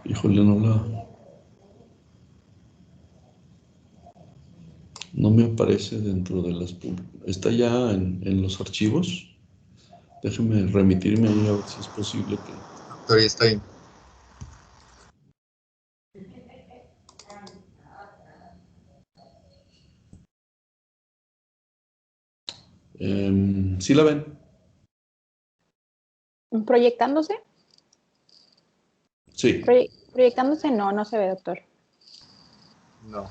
Híjole, no me aparece dentro de las... Está ya en los archivos. Déjeme remitirme ahí a ver si es posible que... Doctor, ya está ahí. ¿Sí la ven? ¿Proyectándose? Sí. Proyectándose no se ve, doctor. No.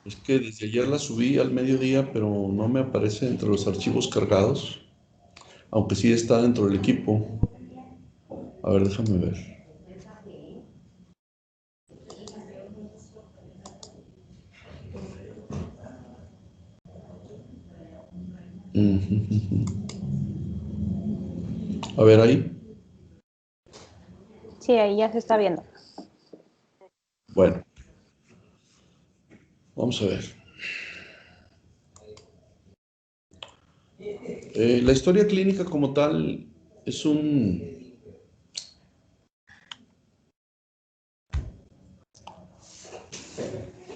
Es que desde ayer la subí al mediodía, pero no me aparece entre los archivos cargados, aunque sí está dentro del equipo. A ver, déjame ver. A ver ahí. Sí, ahí ya se está viendo. Bueno, vamos a ver. La historia clínica como tal es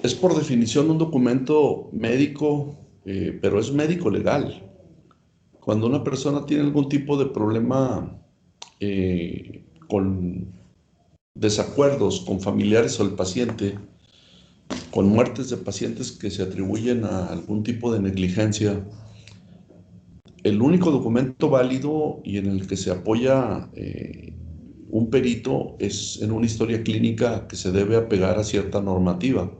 es por definición un documento médico, pero es médico legal. Cuando una persona tiene algún tipo de problema con desacuerdos con familiares o el paciente, con muertes de pacientes que se atribuyen a algún tipo de negligencia, el único documento válido y en el que se apoya un perito es en una historia clínica que se debe apegar a cierta normativa.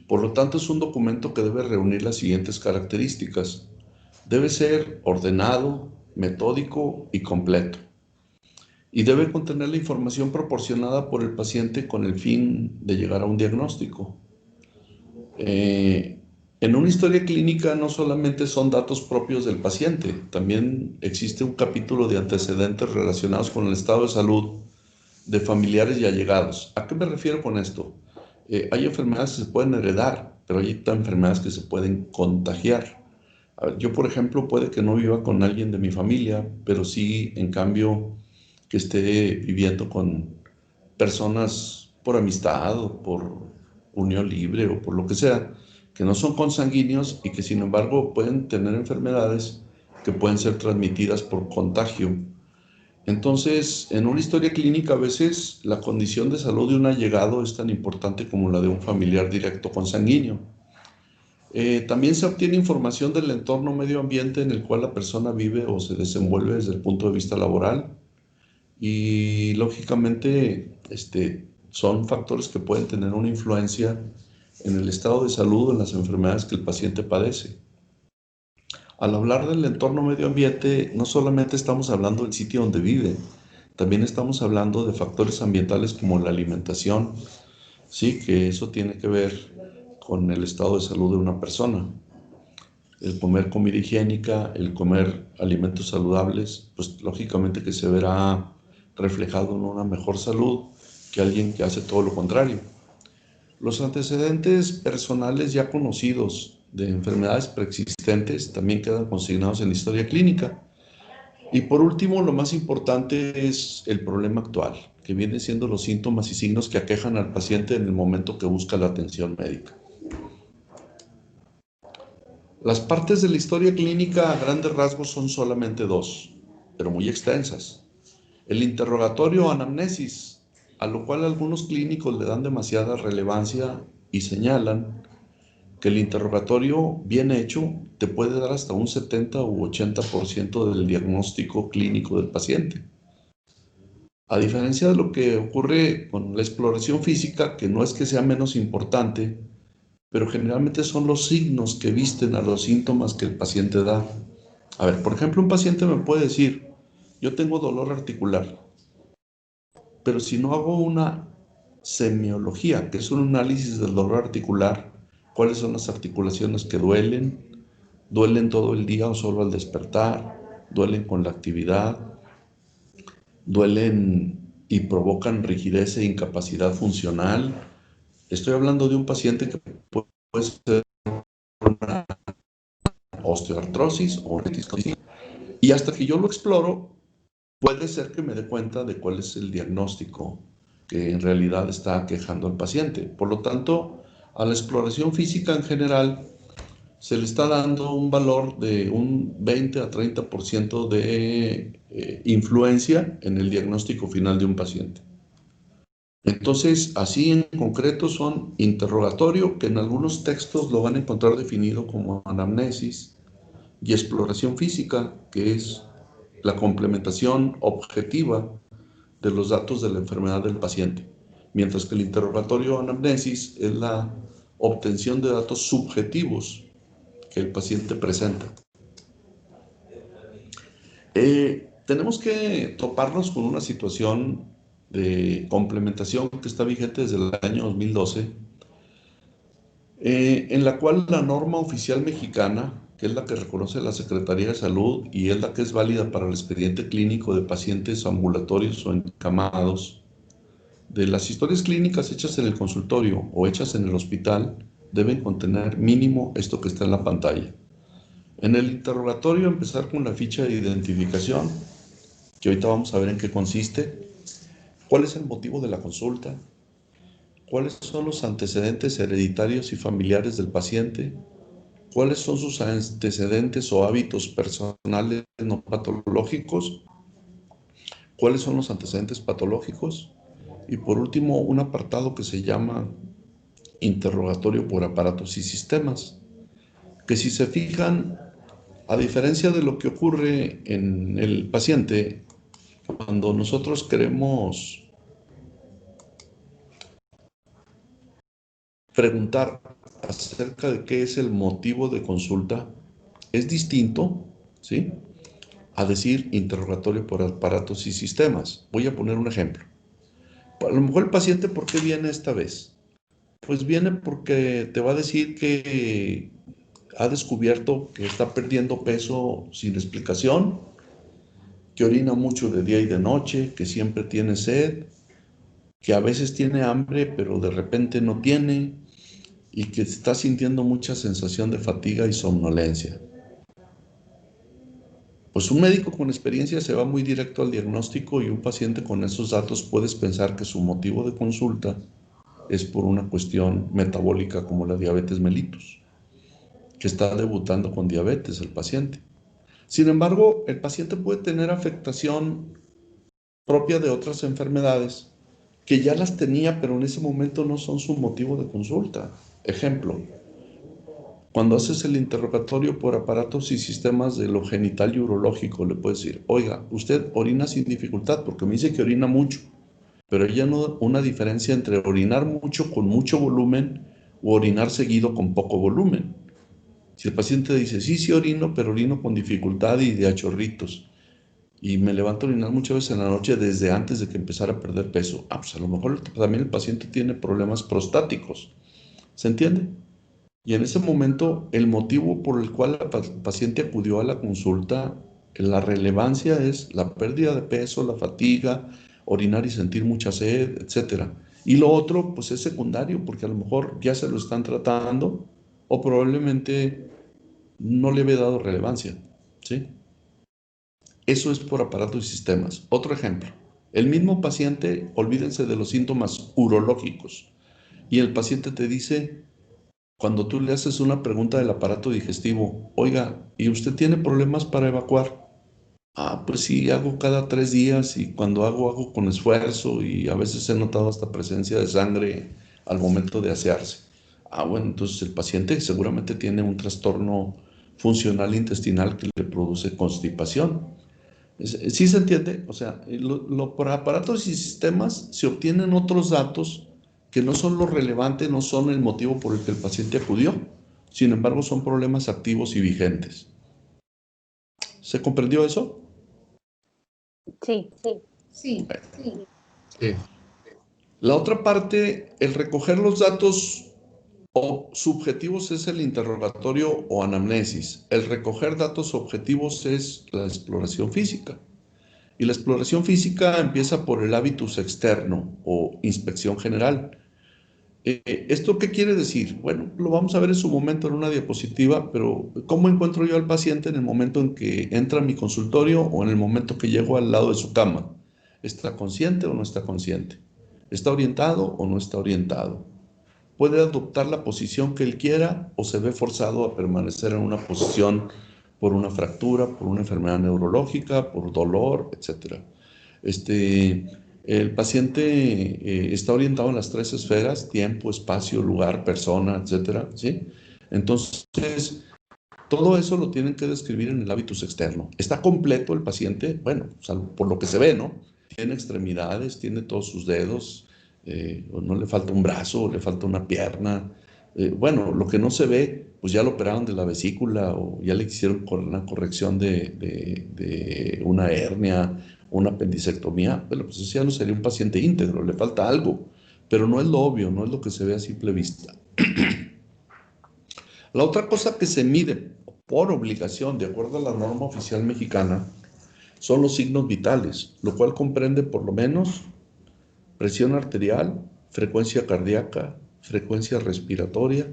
Por lo tanto, es un documento que debe reunir las siguientes características. Debe ser ordenado, metódico y completo. Y debe contener la información proporcionada por el paciente con el fin de llegar a un diagnóstico. En una historia clínica no solamente son datos propios del paciente, también existe un capítulo de antecedentes relacionados con el estado de salud de familiares y allegados. ¿A qué me refiero con esto? Hay enfermedades que se pueden heredar, pero hay enfermedades que se pueden contagiar. A ver, yo, por ejemplo, puede que no viva con alguien de mi familia, pero sí, en cambio, que esté viviendo con personas por amistad o por unión libre o por lo que sea, que no son consanguíneos y que sin embargo pueden tener enfermedades que pueden ser transmitidas por contagio. Entonces, en una historia clínica a veces la condición de salud de un allegado es tan importante como la de un familiar directo consanguíneo. También se obtiene información del entorno medio ambiente en el cual la persona vive o se desenvuelve desde el punto de vista laboral y lógicamente son factores que pueden tener una influencia en el estado de salud o en las enfermedades que el paciente padece. Al hablar del entorno medio ambiente, no solamente estamos hablando del sitio donde vive, también estamos hablando de factores ambientales como la alimentación, sí, que eso tiene que ver con el estado de salud de una persona. El comer comida higiénica, el comer alimentos saludables, pues lógicamente que se verá reflejado en una mejor salud que alguien que hace todo lo contrario. Los antecedentes personales ya conocidos de enfermedades preexistentes también quedan consignados en la historia clínica. Y por último, lo más importante es el problema actual, que viene siendo los síntomas y signos que aquejan al paciente en el momento que busca la atención médica. Las partes de la historia clínica a grandes rasgos son solamente dos, pero muy extensas. El interrogatorio o anamnesis, a lo cual algunos clínicos le dan demasiada relevancia y señalan que el interrogatorio bien hecho te puede dar hasta un 70 u 80% del diagnóstico clínico del paciente. A diferencia de lo que ocurre con la exploración física, que no es que sea menos importante, pero generalmente son los signos que visten a los síntomas que el paciente da. A ver, por ejemplo, un paciente me puede decir, yo tengo dolor articular, pero si no hago una semiología, que es un análisis del dolor articular, cuáles son las articulaciones que duelen, duelen todo el día o solo al despertar, duelen con la actividad, duelen y provocan rigidez e incapacidad funcional. Estoy hablando de un paciente que puede ser una osteoartrosis o una discapacidad. Y hasta que yo lo exploro, puede ser que me dé cuenta de cuál es el diagnóstico que en realidad está aquejando al paciente. Por lo tanto, a la exploración física en general se le está dando un valor de un 20 a 30% de influencia en el diagnóstico final de un paciente. Entonces, así en concreto son interrogatorio, que en algunos textos lo van a encontrar definido como anamnesis, y exploración física, que es la complementación objetiva de los datos de la enfermedad del paciente, mientras que el interrogatorio anamnesis es la obtención de datos subjetivos que el paciente presenta. Tenemos que toparnos con una situación de complementación que está vigente desde el año 2012, en la cual la norma oficial mexicana, que es la que reconoce la Secretaría de Salud y es la que es válida para el expediente clínico de pacientes ambulatorios o encamados, de las historias clínicas hechas en el consultorio o hechas en el hospital, deben contener mínimo esto que está en la pantalla. En el interrogatorio, empezar con la ficha de identificación, que ahorita vamos a ver en qué consiste, cuál es el motivo de la consulta, cuáles son los antecedentes hereditarios y familiares del paciente, cuáles son sus antecedentes o hábitos personales no patológicos, cuáles son los antecedentes patológicos, y por último un apartado que se llama interrogatorio por aparatos y sistemas, que si se fijan, a diferencia de lo que ocurre en el paciente, cuando nosotros queremos preguntar acerca de qué es el motivo de consulta, es distinto, ¿sí?, a decir interrogatorio por aparatos y sistemas. Voy a poner un ejemplo. A lo mejor el paciente, ¿por qué viene esta vez? Pues viene porque te va a decir que ha descubierto que está perdiendo peso sin explicación, que orina mucho de día y de noche, que siempre tiene sed, que a veces tiene hambre, pero de repente no tiene, y que está sintiendo mucha sensación de fatiga y somnolencia. Pues un médico con experiencia se va muy directo al diagnóstico, y un paciente con esos datos puedes pensar que su motivo de consulta es por una cuestión metabólica como la diabetes mellitus, que está debutando con diabetes el paciente. Sin embargo, el paciente puede tener afectación propia de otras enfermedades que ya las tenía, pero en ese momento no son su motivo de consulta. Ejemplo, cuando haces el interrogatorio por aparatos y sistemas de lo genital y urológico, le puedes decir, oiga, usted orina sin dificultad, porque me dice que orina mucho, pero hay una diferencia entre orinar mucho con mucho volumen o orinar seguido con poco volumen. Si el paciente dice, sí, sí orino, pero orino con dificultad y de a chorritos, y me levanto a orinar muchas veces en la noche desde antes de que empezara a perder peso, pues a lo mejor también el paciente tiene problemas prostáticos. ¿Se entiende? Y en ese momento, el motivo por el cual el paciente acudió a la consulta, la relevancia es la pérdida de peso, la fatiga, orinar y sentir mucha sed, etc. Y lo otro, pues es secundario, porque a lo mejor ya se lo están tratando o probablemente no le había dado relevancia, ¿sí? Eso es por aparatos y sistemas. Otro ejemplo, el mismo paciente, olvídense de los síntomas urológicos, y el paciente te dice, cuando tú le haces una pregunta del aparato digestivo, oiga, ¿y usted tiene problemas para evacuar? Pues sí, hago cada 3 días, y cuando hago con esfuerzo, y a veces he notado hasta presencia de sangre al momento de asearse. Bueno, entonces el paciente seguramente tiene un trastorno funcional intestinal que le produce constipación. ¿Sí se entiende? O sea, por aparatos y sistemas se obtienen otros datos que no son lo relevante, no son el motivo por el que el paciente acudió. Sin embargo, son problemas activos y vigentes. ¿Se comprendió eso? Sí. Sí. Sí. La otra parte, el recoger los datos subjetivos es el interrogatorio o anamnesis. El recoger datos objetivos es la exploración física. Y la exploración física empieza por el hábitus externo o inspección general. ¿Esto qué quiere decir? Bueno, lo vamos a ver en su momento en una diapositiva, pero ¿cómo encuentro yo al paciente en el momento en que entra a mi consultorio o en el momento que llego al lado de su cama? ¿Está consciente o no está consciente? ¿Está orientado o no está orientado? ¿Puede adoptar la posición que él quiera o se ve forzado a permanecer en una posición por una fractura, por una enfermedad neurológica, por dolor, etcétera? Este, el paciente está orientado en las tres esferas: tiempo, espacio, lugar, persona, etcétera, ¿sí? Entonces, todo eso lo tienen que describir en el hábitus externo. ¿Está completo el paciente? Bueno, por lo que se ve, ¿no? Tiene extremidades, tiene todos sus dedos, o no le falta un brazo, o le falta una pierna. Bueno, lo que no se ve, pues ya lo operaron de la vesícula o ya le hicieron una corrección de una hernia, una apendicectomía. Bueno, pues eso ya no sería un paciente íntegro, le falta algo, pero no es lo obvio, no es lo que se ve a simple vista. La otra cosa que se mide por obligación, de acuerdo a la norma oficial mexicana, son los signos vitales, lo cual comprende por lo menos presión arterial, frecuencia cardíaca, frecuencia respiratoria,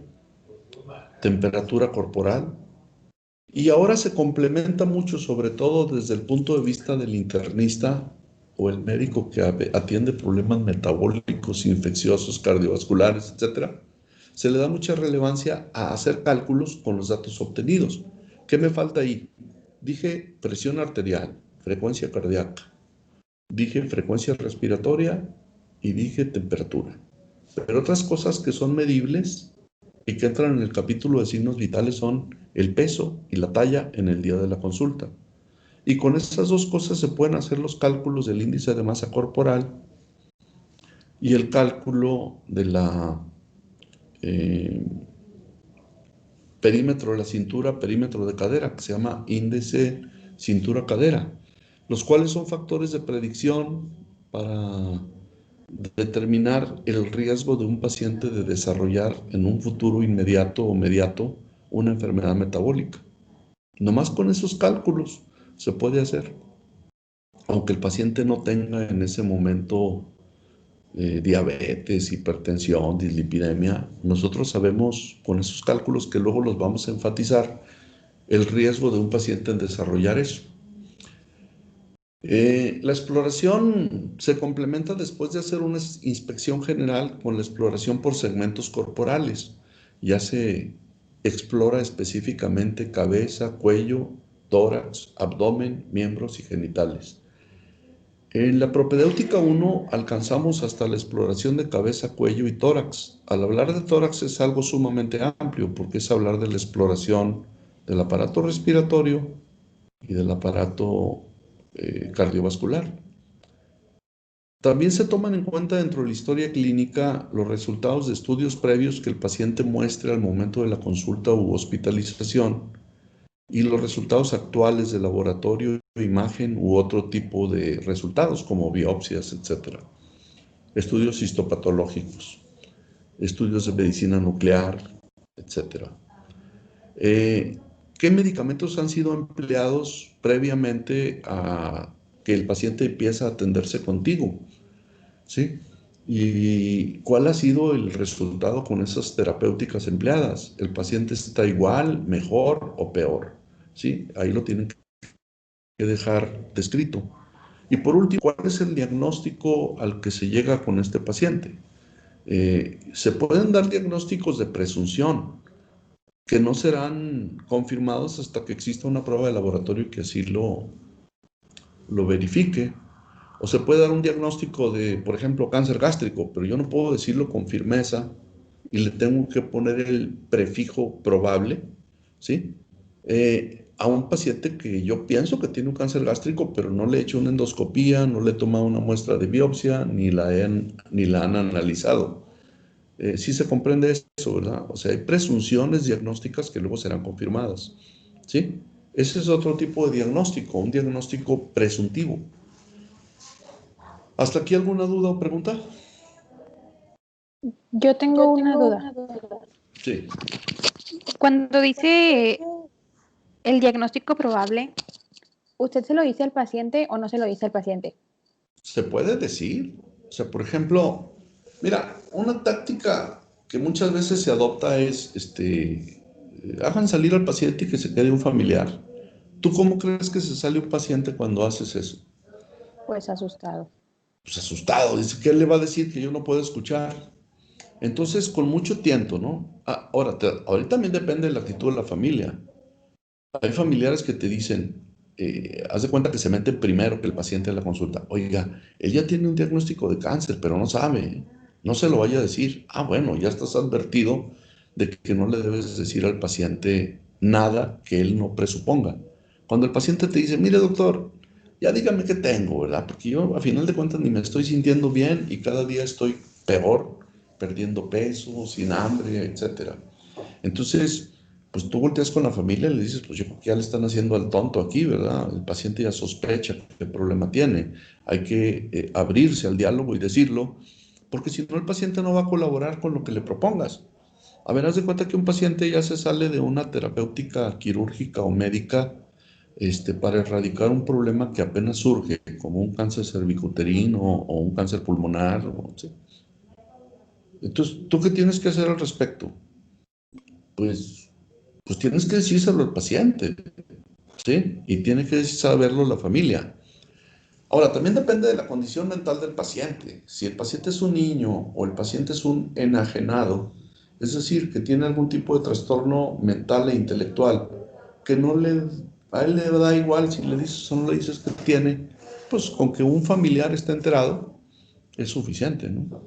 temperatura corporal. Y ahora se complementa mucho, sobre todo desde el punto de vista del internista o el médico que atiende problemas metabólicos, infecciosos, cardiovasculares, etcétera. Se le da mucha relevancia a hacer cálculos con los datos obtenidos. ¿Qué me falta ahí? Dije presión arterial, frecuencia cardíaca, dije frecuencia respiratoria y dije temperatura. Pero otras cosas que son medibles y que entran en el capítulo de signos vitales son el peso y la talla en el día de la consulta. Y con esas dos cosas se pueden hacer los cálculos del índice de masa corporal y el cálculo de la eh, perímetro de la cintura, perímetro de cadera, que se llama índice cintura-cadera, los cuales son factores de predicción para determinar el riesgo de un paciente de desarrollar en un futuro inmediato o mediato una enfermedad metabólica. Nomás con esos cálculos se puede hacer, aunque el paciente no tenga en ese momento diabetes, hipertensión, dislipidemia. Nosotros sabemos con esos cálculos, que luego los vamos a enfatizar, el riesgo de un paciente en desarrollar eso. La exploración se complementa después de hacer una inspección general con la exploración por segmentos corporales. Ya se explora específicamente cabeza, cuello, tórax, abdomen, miembros y genitales. En la propedéutica 1 alcanzamos hasta la exploración de cabeza, cuello y tórax. Al hablar de tórax es algo sumamente amplio, porque es hablar de la exploración del aparato respiratorio y del aparato cardiovascular. También se toman en cuenta dentro de la historia clínica los resultados de estudios previos que el paciente muestre al momento de la consulta u hospitalización y los resultados actuales de laboratorio, imagen u otro tipo de resultados como biopsias, etcétera. Estudios histopatológicos, estudios de medicina nuclear, etcétera. ¿Qué medicamentos han sido empleados previamente a que el paciente empiece a atenderse contigo? ¿Sí? ¿Y cuál ha sido el resultado con esas terapéuticas empleadas? ¿El paciente está igual, mejor o peor? ¿Sí? Ahí lo tienen que dejar descrito. Y por último, ¿cuál es el diagnóstico al que se llega con este paciente? Se pueden dar diagnósticos de presunción que no serán confirmados hasta que exista una prueba de laboratorio que así lo verifique. O se puede dar un diagnóstico de, por ejemplo, cáncer gástrico, pero yo no puedo decirlo con firmeza y le tengo que poner el prefijo probable, ¿sí? A un paciente que yo pienso que tiene un cáncer gástrico, pero no le he hecho una endoscopía, no le he tomado una muestra de biopsia, ni la han analizado. Sí se comprende eso, ¿verdad? O sea, hay presunciones diagnósticas que luego serán confirmadas, ¿sí? Ese es otro tipo de diagnóstico, un diagnóstico presuntivo. ¿Hasta aquí alguna duda o pregunta? Yo tengo una duda. Sí. Cuando dice el diagnóstico probable, ¿usted se lo dice al paciente o no se lo dice al paciente? Se puede decir. O sea, por ejemplo, mira, una táctica que muchas veces se adopta es, hagan salir al paciente y que se quede un familiar. ¿Tú cómo crees que se sale un paciente cuando haces eso? Pues asustado. pues asustado, dice, ¿qué le va a decir que yo no puedo escuchar? Entonces, con mucho tiento, ¿no? Ahora, ahorita también depende de la actitud de la familia. Hay familiares que te dicen, haz de cuenta que se meten primero que el paciente a la consulta. Oiga, él ya tiene un diagnóstico de cáncer, pero no sabe, ¿eh? No se lo vaya a decir. Ah, bueno, ya estás advertido de que no le debes decir al paciente nada que él no presuponga. Cuando el paciente te dice, mire doctor, ya dígame qué tengo, ¿verdad? Porque yo a final de cuentas ni me estoy sintiendo bien y cada día estoy peor, perdiendo peso, sin hambre, etcétera. Entonces, pues tú volteas con la familia y le dices, pues yo creo que ya le están haciendo al tonto aquí, ¿verdad? El paciente ya sospecha qué problema tiene. Hay que abrirse al diálogo y decirlo, porque si no el paciente no va a colaborar con lo que le propongas. A ver, haz de cuenta que un paciente ya se sale de una terapéutica quirúrgica o médica para erradicar un problema que apenas surge, como un cáncer cervicuterino o un cáncer pulmonar. ¿Sí? Entonces, ¿tú qué tienes que hacer al respecto? Pues pues tienes que decírselo al paciente, ¿sí? Y tiene que saberlo la familia. Ahora, también depende de la condición mental del paciente. Si el paciente es un niño o el paciente es un enajenado, es decir, que tiene algún tipo de trastorno mental e intelectual, que no le, a él le da igual si le dices o no le dices que tiene, pues con que un familiar esté enterado es suficiente, ¿no?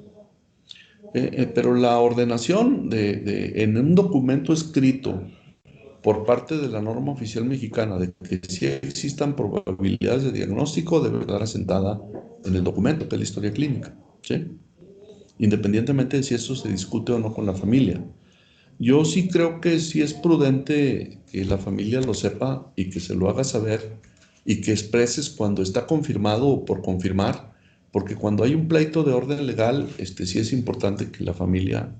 Pero la ordenación en un documento escrito por parte de la norma oficial mexicana de que si existan probabilidades de diagnóstico debe quedar asentada en el documento, que es la historia clínica, ¿sí? Independientemente de si eso se discute o no con la familia. Yo sí creo que sí es prudente que la familia lo sepa y que se lo haga saber y que expreses cuando está confirmado o por confirmar, porque cuando hay un pleito de orden legal, sí es importante que la familia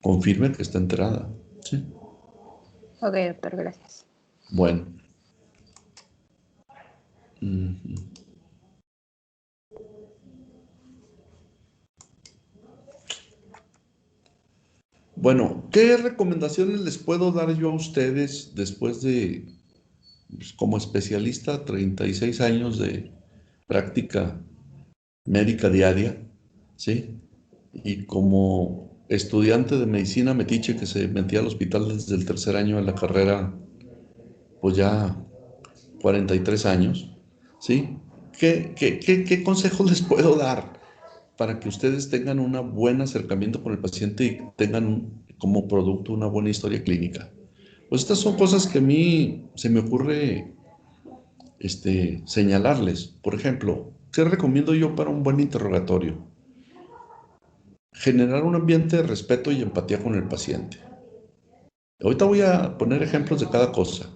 confirme que está enterada, ¿sí? Ok, doctor, gracias. Bueno. Ujú. Bueno, ¿qué recomendaciones les puedo dar yo a ustedes después de, pues, como especialista, 36 años de práctica médica diaria, ¿sí? Y como estudiante de medicina metiche que se metía al hospital desde el tercer año de la carrera, pues ya 43 años, ¿sí? ¿Qué consejos les puedo dar para que ustedes tengan un buen acercamiento con el paciente y tengan como producto una buena historia clínica? Pues estas son cosas que a mí se me ocurre señalarles. Por ejemplo, ¿qué recomiendo yo para un buen interrogatorio? Generar un ambiente de respeto y empatía con el paciente. Ahorita voy a poner ejemplos de cada cosa.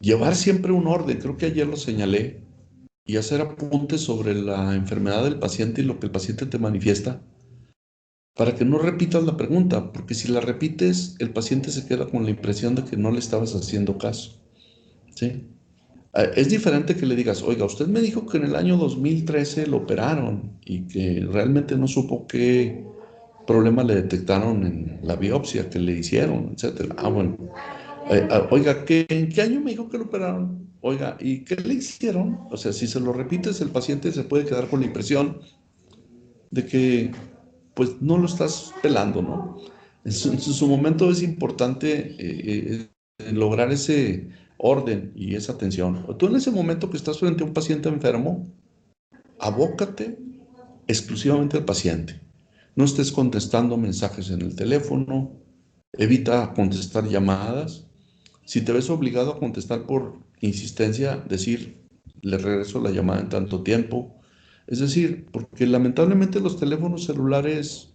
Llevar siempre un orden, creo que ayer lo señalé, y hacer apuntes sobre la enfermedad del paciente y lo que el paciente te manifiesta, para que no repitas la pregunta, porque si la repites, el paciente se queda con la impresión de que no le estabas haciendo caso, ¿sí? Es diferente que le digas, oiga, usted me dijo que en el año 2013 lo operaron y que realmente no supo qué problema le detectaron en la biopsia que le hicieron, etcétera. Ah, bueno. Oiga, ¿en qué año me dijo que lo operaron? Oiga, ¿y qué le hicieron? O sea, si se lo repites, el paciente se puede quedar con la impresión de que pues no lo estás pelando, ¿no? En su momento es importante lograr ese orden y esa atención. Tú en ese momento que estás frente a un paciente enfermo, abócate exclusivamente al paciente. No estés contestando mensajes en el teléfono, evita contestar llamadas. Si te ves obligado a contestar por insistencia, decir, le regreso la llamada en tanto tiempo. Es decir, porque lamentablemente los teléfonos celulares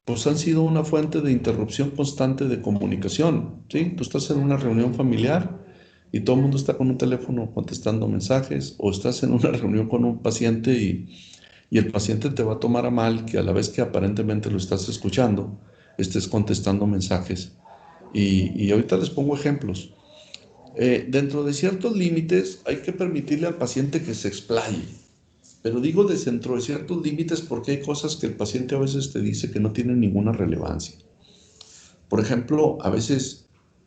pues han sido una fuente de interrupción constante de comunicación, ¿sí? Tú estás en una reunión familiar y todo el mundo está con un teléfono contestando mensajes, o estás en una reunión con un paciente y el paciente te va a tomar a mal que a la vez que aparentemente lo estás escuchando, estés contestando mensajes. Y ahorita les pongo ejemplos. Dentro de ciertos límites hay que permitirle al paciente que se explaye, pero digo dentro de ciertos límites porque hay cosas que el paciente a veces te dice que no tienen ninguna relevancia. Por ejemplo, a veces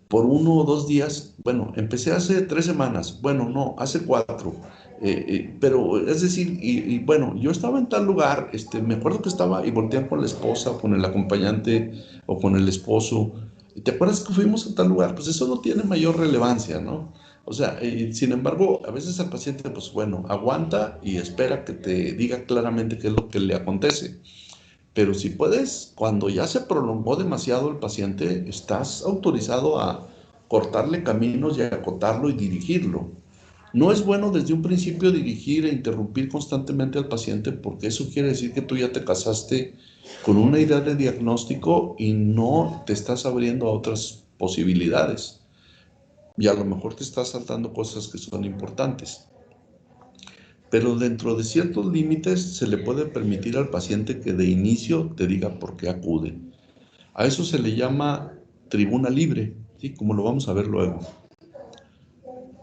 por 1 o 2 días, bueno, empecé hace 3 semanas, bueno, no, hace 4, Pero es decir, y bueno, yo estaba en tal lugar, me acuerdo que estaba y volteé con la esposa, o con el acompañante o con el esposo. ¿Y te acuerdas que fuimos a tal lugar? Pues eso no tiene mayor relevancia, ¿no? O sea, sin embargo, a veces el paciente, pues bueno, aguanta y espera que te diga claramente qué es lo que le acontece. Pero si puedes, cuando ya se prolongó demasiado el paciente, estás autorizado a cortarle caminos y a acotarlo y dirigirlo. No es bueno desde un principio dirigir e interrumpir constantemente al paciente, porque eso quiere decir que tú ya te casaste con una idea de diagnóstico y no te estás abriendo a otras posibilidades. Y a lo mejor te estás saltando cosas que son importantes. Pero dentro de ciertos límites se le puede permitir al paciente que de inicio te diga por qué acude. A eso se le llama tribuna libre, ¿sí? Como lo vamos a ver luego.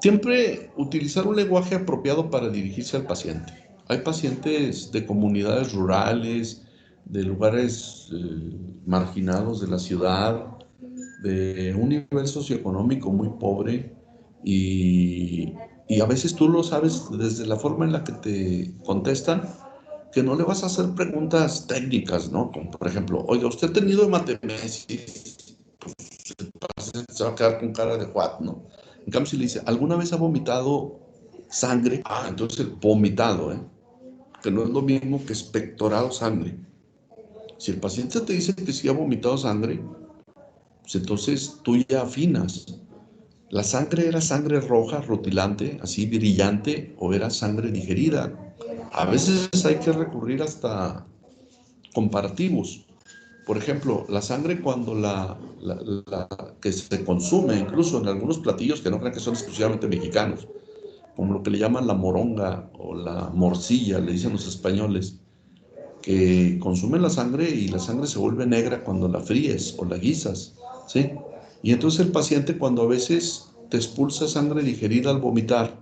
Siempre utilizar un lenguaje apropiado para dirigirse al paciente. Hay pacientes de comunidades rurales, de lugares marginados de la ciudad, de un nivel socioeconómico muy pobre y, y a veces tú lo sabes desde la forma en la que te contestan, que no le vas a hacer preguntas técnicas, ¿no? Como por ejemplo, oiga, ¿usted ha tenido hematemesis? Se va a quedar con cara de what, ¿no? En cambio, si le dice, ¿alguna vez ha vomitado sangre? Ah, entonces vomitado, ¿eh? Que no es lo mismo que expectorado sangre. Si el paciente te dice que sí ha vomitado sangre, pues entonces tú ya afinas. ¿La sangre era sangre roja, rutilante, así brillante, o era sangre digerida? A veces hay que recurrir hasta comparativos. Por ejemplo, la sangre cuando que se consume, incluso en algunos platillos que no crean que son exclusivamente mexicanos, como lo que le llaman la moronga o la morcilla, le dicen los españoles, que consumen la sangre y la sangre se vuelve negra cuando la fríes o la guisas, ¿sí? Y entonces el paciente cuando a veces te expulsa sangre digerida al vomitar,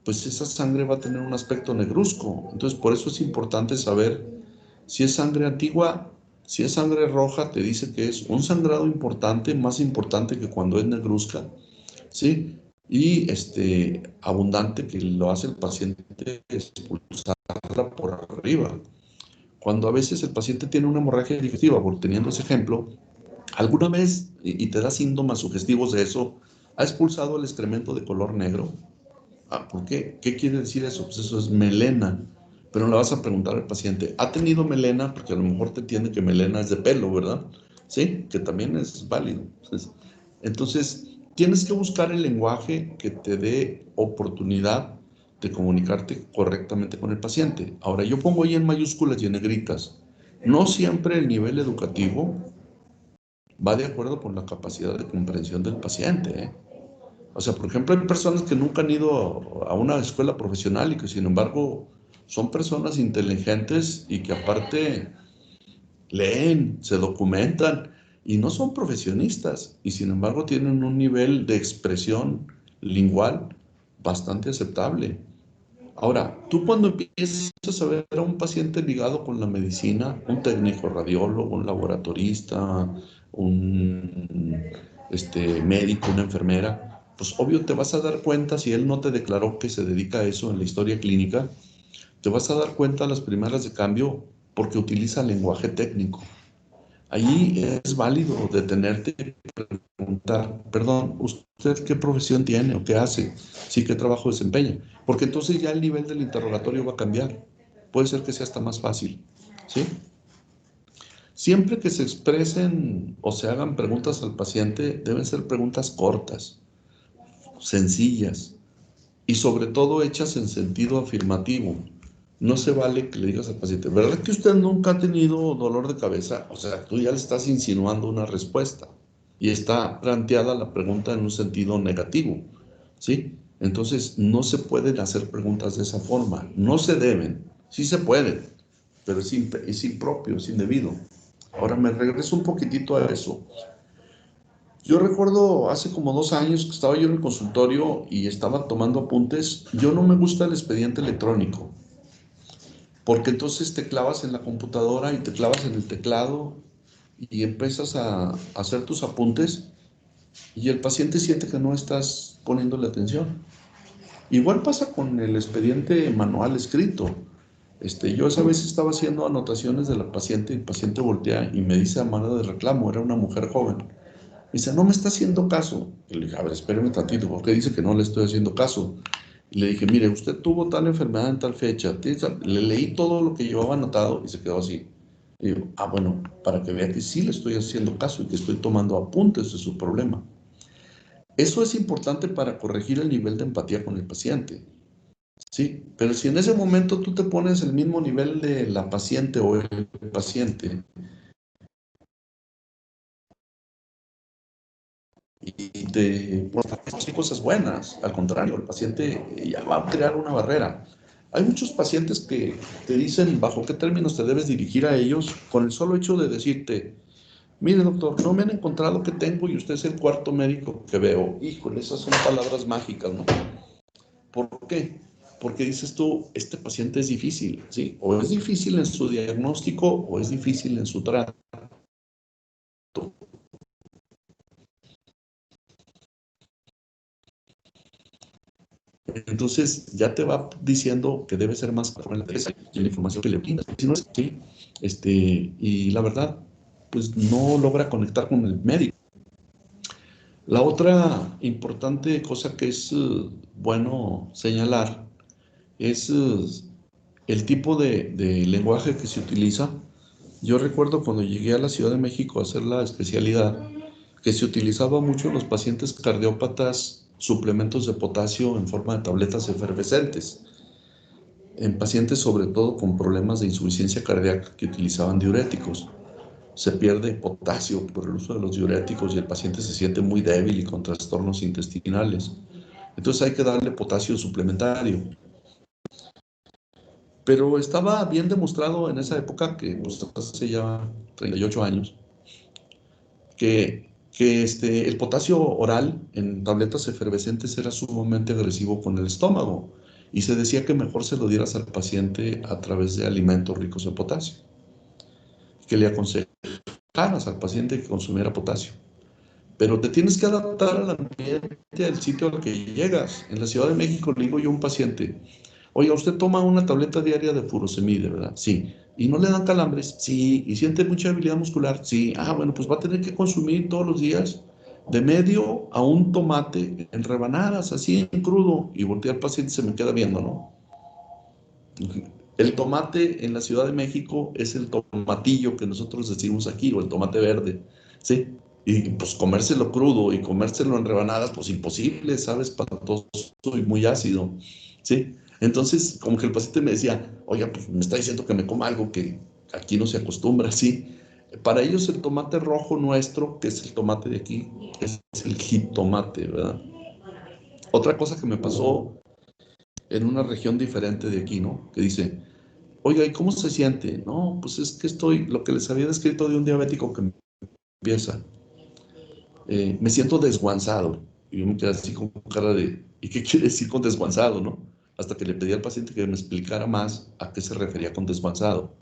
pues esa sangre va a tener un aspecto negruzco. Entonces por eso es importante saber si es sangre antigua, si es sangre roja, te dice que es un sangrado importante, más importante que cuando es negruzca, ¿sí? Y abundante que lo hace el paciente expulsarla por arriba. Cuando a veces el paciente tiene una hemorragia digestiva, por teniendo ese ejemplo, alguna vez, y te da síntomas sugestivos de eso, ha expulsado el excremento de color negro. Ah, ¿por qué? ¿Qué quiere decir eso? Pues eso es melena. Pero no le vas a preguntar al paciente, ¿ha tenido melena? Porque a lo mejor te entiende que melena es de pelo, ¿verdad? Sí, que también es válido. Entonces, tienes que buscar el lenguaje que te dé oportunidad de comunicarte correctamente con el paciente. Ahora, yo pongo ahí en mayúsculas y en negritas. No siempre el nivel educativo va de acuerdo con la capacidad de comprensión del paciente, ¿eh? O sea, por ejemplo, hay personas que nunca han ido a una escuela profesional y que sin embargo son personas inteligentes y que aparte leen, se documentan y no son profesionistas y sin embargo tienen un nivel de expresión lingual bastante aceptable. Ahora, tú cuando empiezas a ver a un paciente ligado con la medicina, un técnico radiólogo, un laboratorista, un médico, una enfermera, pues obvio te vas a dar cuenta, si él no te declaró que se dedica a eso en la historia clínica, te vas a dar cuenta a las primeras de cambio porque utiliza lenguaje técnico. Allí es válido detenerte y preguntar, perdón, ¿usted qué profesión tiene o qué hace? Sí, ¿qué trabajo desempeña? Porque entonces ya el nivel del interrogatorio va a cambiar. Puede ser que sea hasta más fácil, ¿sí? Siempre que se expresen o se hagan preguntas al paciente, deben ser preguntas cortas, sencillas y sobre todo hechas en sentido afirmativo. No se vale que le digas al paciente, ¿verdad que usted nunca ha tenido dolor de cabeza? O sea, tú ya le estás insinuando una respuesta y está planteada la pregunta en un sentido negativo, ¿sí? Entonces, no se pueden hacer preguntas de esa forma, no se deben, sí se pueden, pero es impropio, es indebido. Ahora me regreso un poquitito a eso. Yo recuerdo hace como 2 años que estaba yo en el consultorio y estaba tomando apuntes. Yo no me gusta el expediente electrónico, porque entonces te clavas en la computadora y te clavas en el teclado y empiezas a hacer tus apuntes y el paciente siente que no estás poniéndole atención. Igual pasa con el expediente manual escrito. Yo esa vez estaba haciendo anotaciones de la paciente y el paciente voltea y me dice a mano de reclamo, era una mujer joven. Dice, no me está haciendo caso. Y le dije, a ver, espéreme tantito, ¿por qué dice que no le estoy haciendo caso? Y le dije, mire, usted tuvo tal enfermedad en tal fecha. Le leí todo lo que llevaba anotado y se quedó así. Y digo, bueno, para que vea que sí le estoy haciendo caso y que estoy tomando apuntes de su problema. Eso es importante para corregir el nivel de empatía con el paciente. Sí, pero si en ese momento tú te pones el mismo nivel de la paciente o el paciente y te pones cosas buenas, al contrario, el paciente ya va a crear una barrera. Hay muchos pacientes que te dicen bajo qué términos te debes dirigir a ellos con el solo hecho de decirte, mire doctor, no me han encontrado que tengo y usted es el cuarto médico que veo. Híjole, esas son palabras mágicas, ¿no? ¿Por qué? Porque dices tú, este paciente es difícil, ¿sí? O es difícil en su diagnóstico o es difícil en su trato. Entonces ya te va diciendo que debe ser más claro en la información que le brindas. Si no es así, y la verdad, pues no logra conectar con el médico. La otra importante cosa que es bueno señalar es el tipo de lenguaje que se utiliza. Yo recuerdo cuando llegué a la Ciudad de México a hacer la especialidad, que se utilizaba mucho en los pacientes cardiópatas suplementos de potasio en forma de tabletas efervescentes, en pacientes sobre todo con problemas de insuficiencia cardíaca que utilizaban diuréticos. Se pierde potasio por el uso de los diuréticos y el paciente se siente muy débil y con trastornos intestinales. Entonces hay que darle potasio suplementario. Pero estaba bien demostrado en esa época, que pues, hace ya 38 años, que el potasio oral en tabletas efervescentes era sumamente agresivo con el estómago y se decía que mejor se lo dieras al paciente a través de alimentos ricos en potasio, que le aconsejaras al paciente que consumiera potasio. Pero te tienes que adaptar al ambiente, al sitio al que llegas. En la Ciudad de México le digo yo a un paciente, oiga, usted toma una tableta diaria de furosemide, ¿verdad? Sí. ¿Y no le dan calambres? Sí. ¿Y siente mucha debilidad muscular? Sí. Bueno, pues va a tener que consumir todos los días de medio a un tomate en rebanadas, así en crudo. Y voltea al paciente y se me queda viendo, ¿no? El tomate en la Ciudad de México es el tomatillo que nosotros decimos aquí, o el tomate verde, ¿sí? Y pues comérselo crudo y comérselo en rebanadas, pues imposible, ¿sabes? Pastoso y muy ácido, ¿sí? Entonces, como que el paciente me decía, oiga, pues me está diciendo que me coma algo que aquí no se acostumbra, ¿sí? Para ellos el tomate rojo nuestro, que es el tomate de aquí, es el jitomate, ¿verdad? Otra cosa que me pasó en una región diferente de aquí, ¿no? Que dice, oiga, ¿y cómo se siente? No, pues es que lo que les había descrito de un diabético que empieza, me siento desguanzado. Y yo me quedé así con cara de, ¿y qué quiere decir con desguanzado, no? Hasta que le pedí al paciente que me explicara más a qué se refería con desguanzado.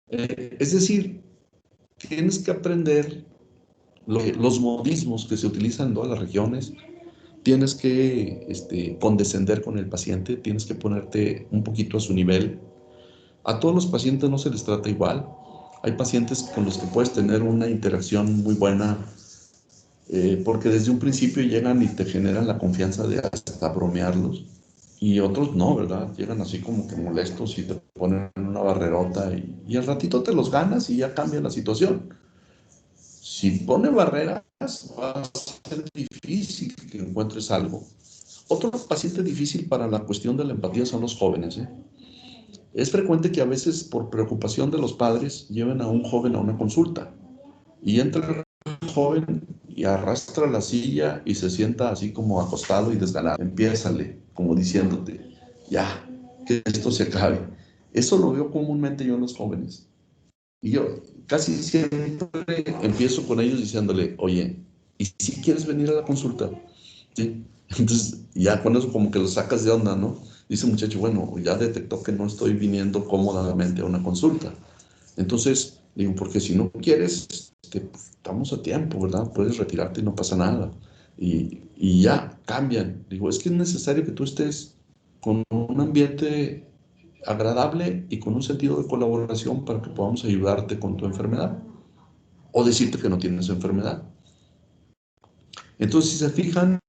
Es decir, tienes que aprender los modismos que se utilizan en todas las regiones, tienes que condescender con el paciente, tienes que ponerte un poquito a su nivel. A todos los pacientes no se les trata igual. Hay pacientes con los que puedes tener una interacción muy buena porque desde un principio llegan y te generan la confianza de hasta bromearlos. Y otros no, ¿verdad? Llegan así como que molestos y te ponen una barrerota y al ratito te los ganas y ya cambia la situación. Si pone barreras, va a ser difícil que encuentres algo. Otro paciente difícil para la cuestión de la empatía son los jóvenes, ¿eh? Es frecuente que a veces por preocupación de los padres lleven a un joven a una consulta y entra el joven y arrastra la silla y se sienta así como acostado y desganado. Empiézale, como diciéndote, ya, que esto se acabe. Eso lo veo comúnmente yo en los jóvenes. Y yo casi siempre empiezo con ellos diciéndole, oye, ¿y si quieres venir a la consulta? ¿Sí? Entonces, ya con eso como que lo sacas de onda, ¿no? Dice el muchacho, bueno, ya detectó que no estoy viniendo cómodamente a una consulta. Entonces, digo, porque si no quieres, pues, estamos a tiempo, ¿verdad? Puedes retirarte y no pasa nada. y ya cambian. Digo, es que es necesario que tú estés con un ambiente agradable y con un sentido de colaboración para que podamos ayudarte con tu enfermedad o decirte que no tienes enfermedad. Entonces, si se fijan,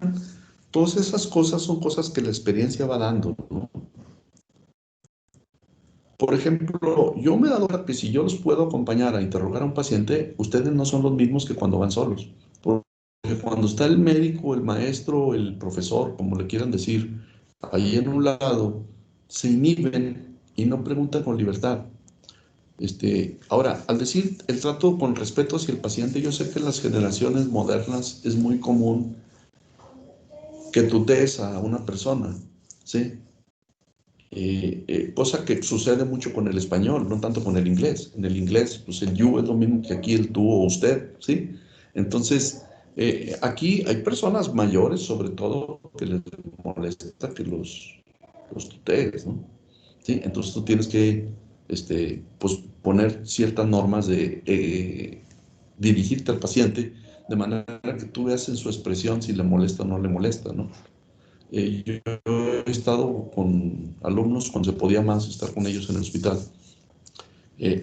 todas esas cosas son cosas que la experiencia va dando, ¿no? Por ejemplo, yo me he dado cuenta que si yo los puedo acompañar a interrogar a un paciente, ustedes no son los mismos que cuando van solos. Porque cuando está el médico, el maestro, el profesor, como le quieran decir, ahí en un lado, se inhiben y no preguntan con libertad. Ahora, al decir el trato con respeto hacia el paciente, yo sé que en las generaciones modernas es muy común que tutees a una persona, ¿sí? Cosa que sucede mucho con el español, no tanto con el inglés. En el inglés, pues el you es lo mismo que aquí el tú o usted, ¿sí? Entonces, aquí hay personas mayores, sobre todo, que les molesta que los tutees, ¿no? ¿Sí? Entonces tú tienes que, pues, poner ciertas normas de dirigirte al paciente de manera que tú veas en su expresión si le molesta o no le molesta, ¿no? Yo he estado con alumnos cuando se podía más estar con ellos en el hospital.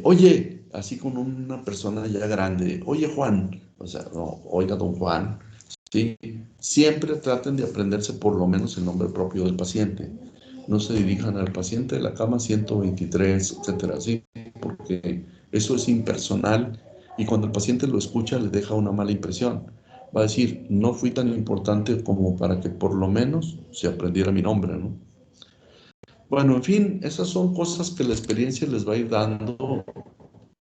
Oye, así con una persona ya grande, oye Juan, o sea, no, oiga don Juan, ¿sí? Siempre traten de aprenderse por lo menos el nombre propio del paciente. No se dirijan al paciente de la cama 123, etcétera, ¿sí? Porque eso es impersonal y cuando el paciente lo escucha le deja una mala impresión. Va a decir, no fui tan importante como para que por lo menos se aprendiera mi nombre, ¿no? Bueno, en fin, esas son cosas que la experiencia les va a ir dando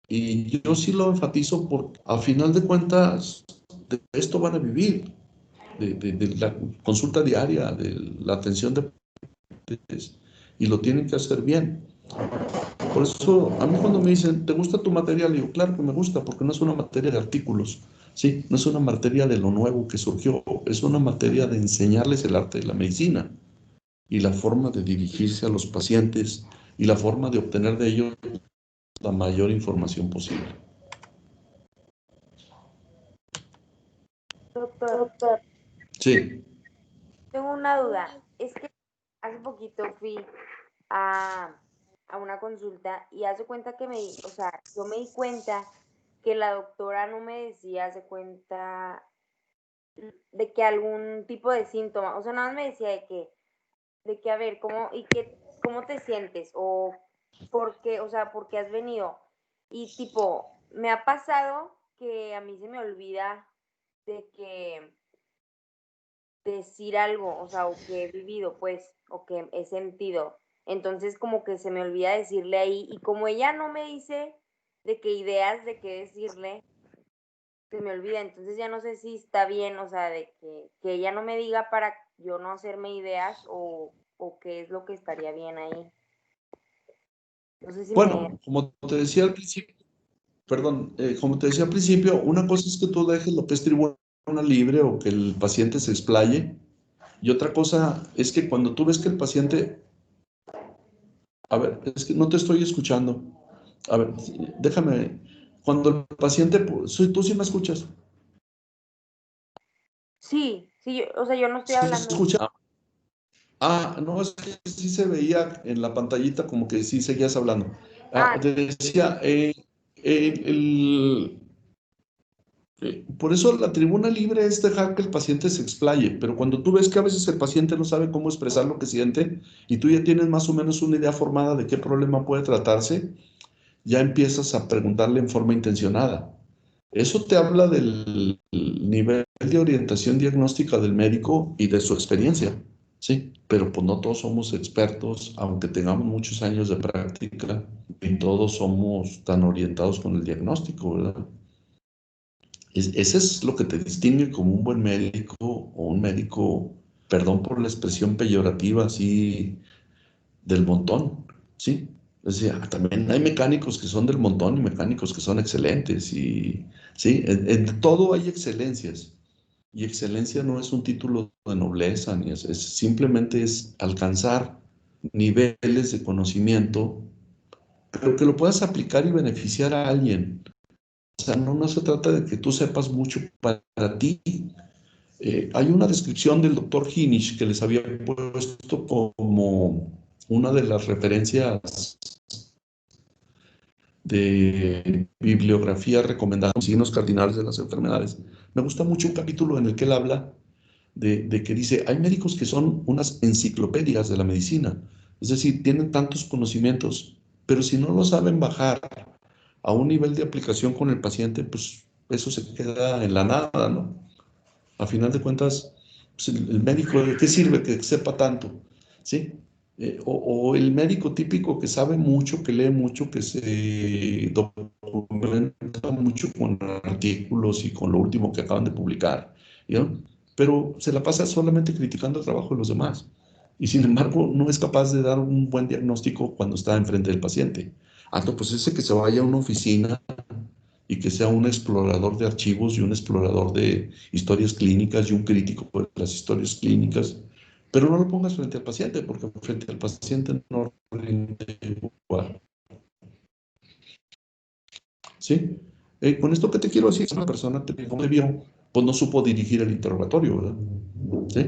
y yo sí lo enfatizo porque a final de cuentas de esto van a vivir, de la consulta diaria, de la atención de pacientes y lo tienen que hacer bien. Por eso, a mí cuando me dicen, ¿te gusta tu materia? Le digo, claro que me gusta, porque no es una materia de artículos, ¿sí? No es una materia de lo nuevo que surgió, es una materia de enseñarles el arte de la medicina y la forma de dirigirse a los pacientes y la forma de obtener de ellos la mayor información posible. Doctor, Sí, tengo una duda. Es que hace poquito fui a, a una consulta y hace cuenta que o sea, yo me di cuenta que la doctora no me decía, hace cuenta de que algún tipo de síntoma, o sea, nada más me decía de que a ver, cómo te sientes o por qué, o sea, por qué has venido. Y tipo, me ha pasado que a mí se me olvida de que decir algo, o sea, o que he vivido, pues, o que he sentido. Entonces, como que se me olvida decirle ahí, y como ella no me dice de qué ideas de qué decirle, se me olvida. Entonces ya no sé si está bien, o sea, de que ella no me diga para yo no hacerme ideas o qué es lo que estaría bien ahí. No sé si me... bueno, como te decía al principio, perdón, como te decía al principio, una cosa es que tú dejes lo que es tribuna libre o que el paciente se explaye, y otra cosa es que cuando tú ves que el paciente, a ver, es que no te estoy escuchando. A ver, déjame, cuando el paciente, tú sí me escuchas. Sí, sí, o sea, yo no estoy ¿Sí se hablando. escucha? No, es que sí se veía en la pantallita como que sí seguías hablando. Ah, Te decía, por eso la tribuna libre es dejar que el paciente se explaye, pero cuando tú ves que a veces el paciente no sabe cómo expresar lo que siente y tú ya tienes más o menos una idea formada de qué problema puede tratarse, ya empiezas a preguntarle en forma intencionada. Eso te habla del nivel de orientación diagnóstica del médico y de su experiencia, ¿sí? Pero pues no todos somos expertos, aunque tengamos muchos años de práctica, y todos somos tan orientados con el diagnóstico, ¿verdad? Ese es lo que te distingue como un buen médico o un médico, perdón por la expresión peyorativa así, del montón, ¿sí? O sea, también hay mecánicos que son del montón y mecánicos que son excelentes y, ¿sí? En todo hay excelencias y excelencia no es un título de nobleza, ni simplemente es alcanzar niveles de conocimiento, pero que lo puedas aplicar y beneficiar a alguien. O sea, no se trata de que tú sepas mucho para ti, Hay una descripción del doctor Hinish que les había puesto como una de las referencias de bibliografía recomendada, signos cardinales de las enfermedades. Me gusta mucho un capítulo en el que él habla de que dice, hay médicos que son unas enciclopedias de la medicina, es decir, tienen tantos conocimientos, pero si no lo saben bajar a un nivel de aplicación con el paciente, pues eso se queda en la nada, ¿no? A final de cuentas, pues el médico, ¿de qué sirve que sepa tanto? ¿Sí? O el médico típico que sabe mucho, que lee mucho, que se documenta mucho con artículos y con lo último que acaban de publicar, ¿no? Pero se la pasa solamente criticando el trabajo de los demás. Y sin embargo, no es capaz de dar un buen diagnóstico cuando está enfrente del paciente. Ah, no, pues ese que se vaya a una oficina y que sea un explorador de archivos y un explorador de historias clínicas y un crítico de las historias clínicas, pero no lo pongas frente al paciente, porque frente al paciente no rinde igual. ¿Sí? Con esto que te quiero decir, una persona como te vio, pues no supo dirigir el interrogatorio, ¿verdad? ¿Sí?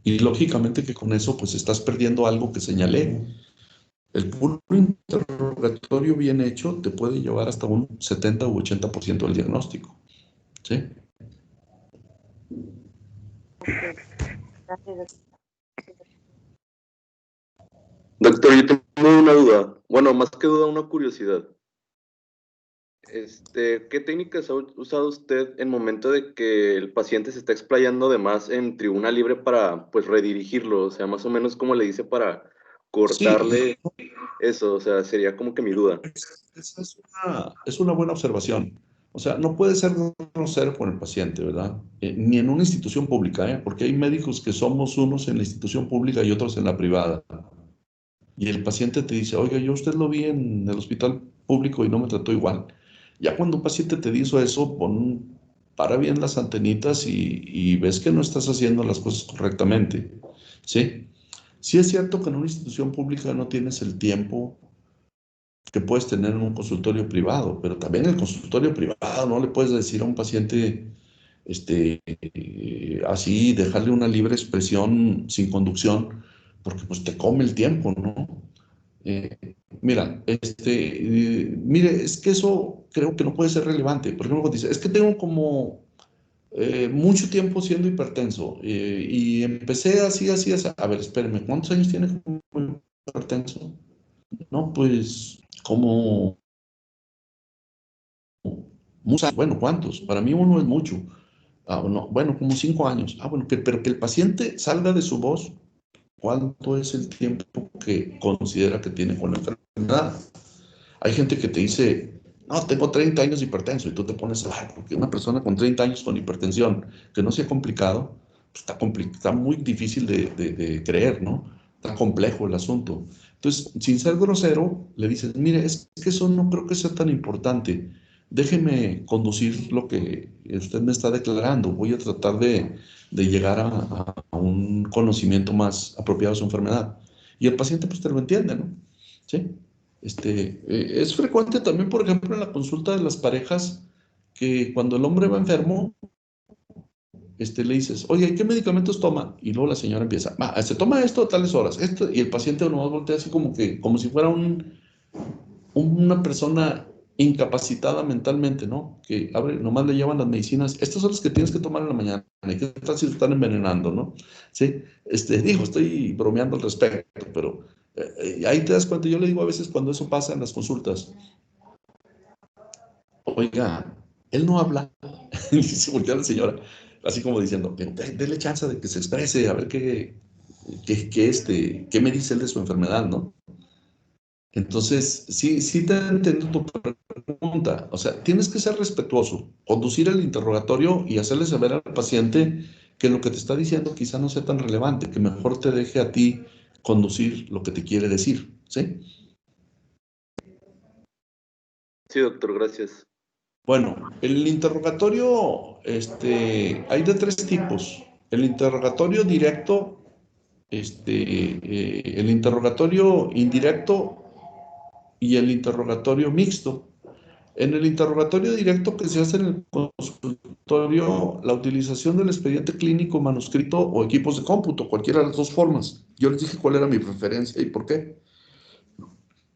Y lógicamente que con eso pues estás perdiendo algo que señalé. El puro interrogatorio bien hecho te puede llevar hasta un 70 u 80% del diagnóstico. ¿Sí? Ok, gracias. Doctor, yo tengo una duda. Bueno, más que duda, una curiosidad. ¿Qué técnicas ha usado usted en momento de que el paciente se está explayando de más en tribuna libre para, pues, redirigirlo? O sea, más o menos, ¿cómo le dice para Sí, cortarle eso? O sea, sería como que mi duda. esa es una buena observación. O sea, no puede ser grosero con el paciente, ¿verdad? Ni en una institución pública, ¿eh? Porque hay médicos que somos unos en la institución pública y otros en la privada. Y el paciente te dice, oiga, yo usted lo vi en el hospital público y no me trató igual. Ya cuando un paciente te dice eso, para bien las antenitas y ves que no estás haciendo las cosas correctamente, ¿sí? Sí es cierto que en una institución pública no tienes el tiempo que puedes tener en un consultorio privado, pero también en el consultorio privado no le puedes decir a un paciente así, dejarle una libre expresión sin conducción, porque pues te come el tiempo, ¿no? Eh, mira, mire, es que eso creo que no puede ser relevante. Por ejemplo, dice, es que tengo como mucho tiempo siendo hipertenso y empecé así, así, así. A ver, espérame, ¿cuántos años tiene como hipertenso? No, pues como muchos, bueno, ¿cuántos? Para mí uno es mucho. Ah, no, bueno, como 5 años. Ah, bueno, pero que el paciente salga de su voz, ¿cuánto es el tiempo que considera que tiene con la enfermedad? Hay gente que te dice, no, tengo 30 años de hipertenso, y tú te pones, ay, porque una persona con 30 años con hipertensión, que no sea complicado, pues está muy difícil de creer, ¿no? Está complejo el asunto. Entonces, sin ser grosero, le dices, mire, es que eso no creo que sea tan importante. Déjeme conducir lo que usted me está declarando. Voy a tratar de llegar a un conocimiento más apropiado de su enfermedad. Y el paciente, pues, te lo entiende, ¿no? ¿Sí? Es frecuente también, por ejemplo, en la consulta de las parejas, que cuando el hombre va enfermo, le dices, oye, ¿qué medicamentos toma? Y luego la señora empieza, se toma esto a tales horas, esto, y el paciente nomás voltea así como si fuera una persona incapacitada mentalmente, ¿no? Que abre, nomás le llevan las medicinas, estas son las que tienes que tomar en la mañana, ¿y qué tal si te están envenenando, no? Sí, digo, estoy bromeando al respecto, pero ahí te das cuenta, yo le digo a veces cuando eso pasa en las consultas, oiga, él no habla, y se voltea la señora, así como diciendo, dele chance de que se exprese, a ver qué me dice él de su enfermedad, ¿no? Entonces, sí, sí te entiendo tu pregunta. O sea, tienes que ser respetuoso, conducir el interrogatorio y hacerle saber al paciente que lo que te está diciendo quizá no sea tan relevante, que mejor te deje a ti conducir lo que te quiere decir, ¿sí? Sí, doctor, gracias. Bueno, el interrogatorio, hay de tres tipos. El interrogatorio directo, el interrogatorio indirecto y el interrogatorio mixto. En el interrogatorio directo que se hace en el consultorio, la utilización del expediente clínico manuscrito o equipos de cómputo, cualquiera de las dos formas. Yo les dije cuál era mi preferencia y por qué.